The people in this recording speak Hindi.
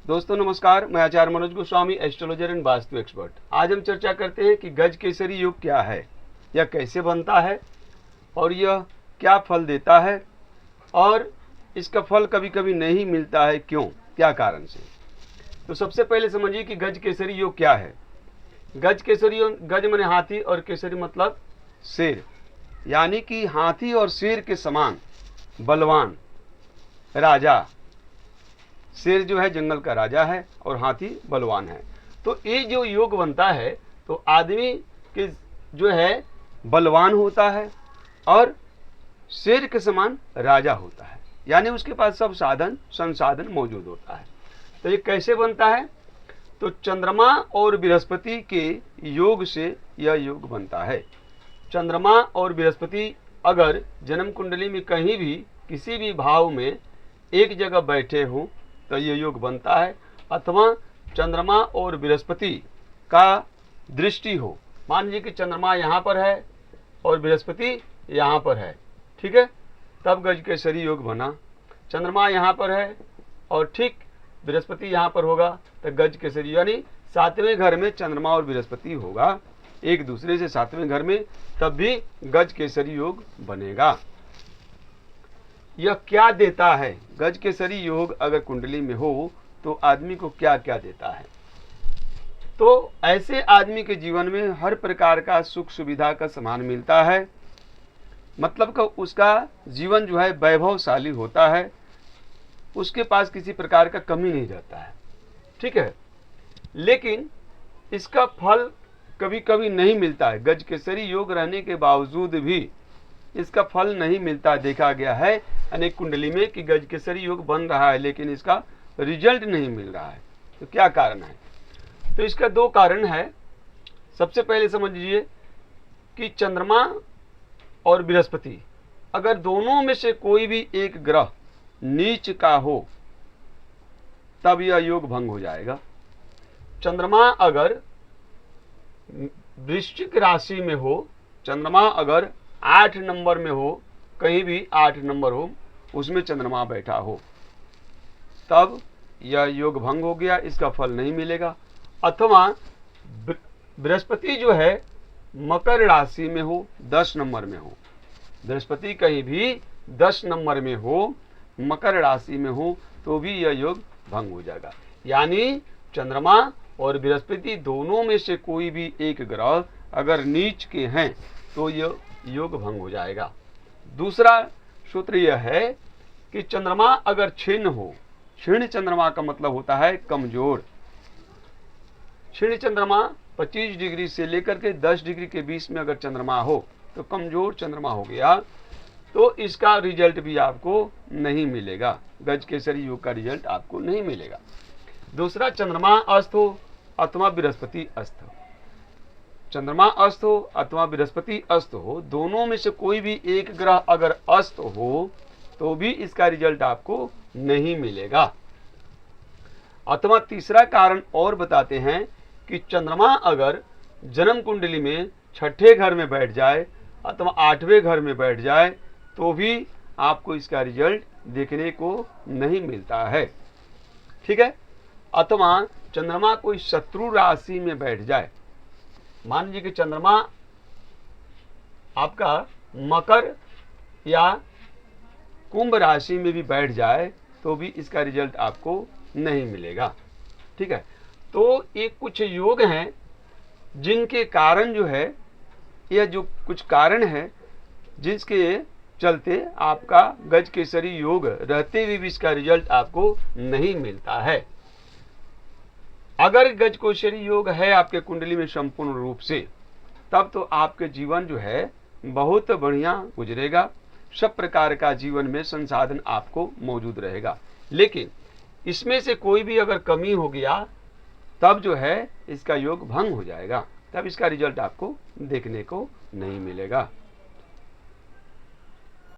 दोस्तों नमस्कार, मैं Acharya Manoj Goswami, astrologer and vastu expert. आज हम चर्चा करते हैं कि गज केसरी योग क्या है, यह कैसे बनता है और यह क्या फल देता है और इसका फल कभी कभी नहीं मिलता है, क्यों, क्या कारण से। तो सबसे पहले समझिए कि गज केसरी योग क्या है। गज केसरी योग, गज माने हाथी और केसरी मतलब शेर, यानी कि हाथी और शेर के समान बलवान राजा। शेर जो है जंगल का राजा है और हाथी बलवान है। तो ये जो योग बनता है तो आदमी के जो है बलवान होता है और शेर के समान राजा होता है, यानी उसके पास सब साधन संसाधन मौजूद होता है। तो ये कैसे बनता है? तो चंद्रमा और बृहस्पति के योग से यह योग बनता है। चंद्रमा और बृहस्पति अगर जन्म कुंडली में कहीं भी किसी भी भाव में एक जगह बैठे हों तो ये योग बनता है, अथवा चंद्रमा और बृहस्पति का दृष्टि हो। मान लीजिए कि चंद्रमा यहाँ पर है और बृहस्पति यहाँ पर है, ठीक है, तब गज केसरी योग बना। चंद्रमा यहाँ पर है और ठीक बृहस्पति यहाँ पर होगा तो गज केसरी, यानी सातवें घर में चंद्रमा और बृहस्पति होगा एक दूसरे से सातवें घर में, तब भी गज केसरी योग बनेगा। यह क्या देता है? गज केसरी योग अगर कुंडली में हो तो आदमी को क्या क्या देता है? तो ऐसे आदमी के जीवन में हर प्रकार का सुख सुविधा का सामान मिलता है, मतलब कि उसका जीवन जो है वैभवशाली होता है, उसके पास किसी प्रकार का कमी नहीं रहता है, ठीक है। लेकिन इसका फल कभी कभी नहीं मिलता है। गज केसरी योग रहने के बावजूद भी इसका फल नहीं मिलता। देखा गया है अनेक कुंडली में कि गज केसरी योग बन रहा है लेकिन इसका रिजल्ट नहीं मिल रहा है। तो क्या कारण है? तो इसका दो कारण है। सबसे पहले समझ लीजिए कि चंद्रमा और बृहस्पति अगर दोनों में से कोई भी एक ग्रह नीच का हो तब यह योग भंग हो जाएगा। चंद्रमा अगर वृश्चिक राशि में हो, चंद्रमा अगर 8 नंबर में हो, कहीं भी 8 नंबर हो, उसमें चंद्रमा बैठा हो, तब यह योग भंग हो गया, इसका फल नहीं मिलेगा। अथवा बृहस्पति जो है मकर राशि में हो, 10 नंबर में हो, बृहस्पति कहीं भी 10 नंबर में हो, मकर राशि में हो, तो भी यह योग भंग हो जाएगा। यानी चंद्रमा और बृहस्पति दोनों में से कोई भी एक ग्रह अगर नीच के हैं तो यह योग भंग हो जाएगा। दूसरा सूत्र यह है कि चंद्रमा अगर क्षीण हो, क्षीण चंद्रमा का मतलब होता है कमजोर। क्षीण चंद्रमा 25 डिग्री से लेकर के 10 डिग्री के बीच में अगर चंद्रमा हो तो कमजोर चंद्रमा हो गया, तो इसका रिजल्ट भी आपको नहीं मिलेगा। गज केसरी योग का रिजल्ट आपको नहीं मिलेगा। दूसरा, चंद्रमा अस्त हो अथवा बृहस्पति अस्त हो। चंद्रमा अस्त हो अथवा बृहस्पति अस्त हो, दोनों में से कोई भी एक ग्रह अगर अस्त हो तो भी इसका रिजल्ट आपको नहीं मिलेगा। अथवा तीसरा कारण और बताते हैं कि चंद्रमा अगर जन्म कुंडली में 6ठे घर में बैठ जाए अथवा 8वें घर में बैठ जाए तो भी आपको इसका रिजल्ट देखने को नहीं मिलता है, ठीक है। अथवा चंद्रमा कोई शत्रु राशि में बैठ जाए, मान लीजिए कि चंद्रमा आपका मकर या कुंभ राशि में भी बैठ जाए तो भी इसका रिजल्ट आपको नहीं मिलेगा, ठीक है। तो ये कुछ योग हैं जिनके कारण जो है, यह जो कुछ कारण है जिसके चलते आपका गज केसरी योग रहते हुए भी इसका रिजल्ट आपको नहीं मिलता है। अगर गज केसरी योग है आपके कुंडली में संपूर्ण रूप से, तब तो आपके जीवन जो है बहुत बढ़िया गुजरेगा, सब प्रकार का जीवन में संसाधन आपको मौजूद रहेगा। लेकिन इसमें से कोई भी अगर कमी हो गया तब जो है इसका योग भंग हो जाएगा, तब इसका रिजल्ट आपको देखने को नहीं मिलेगा।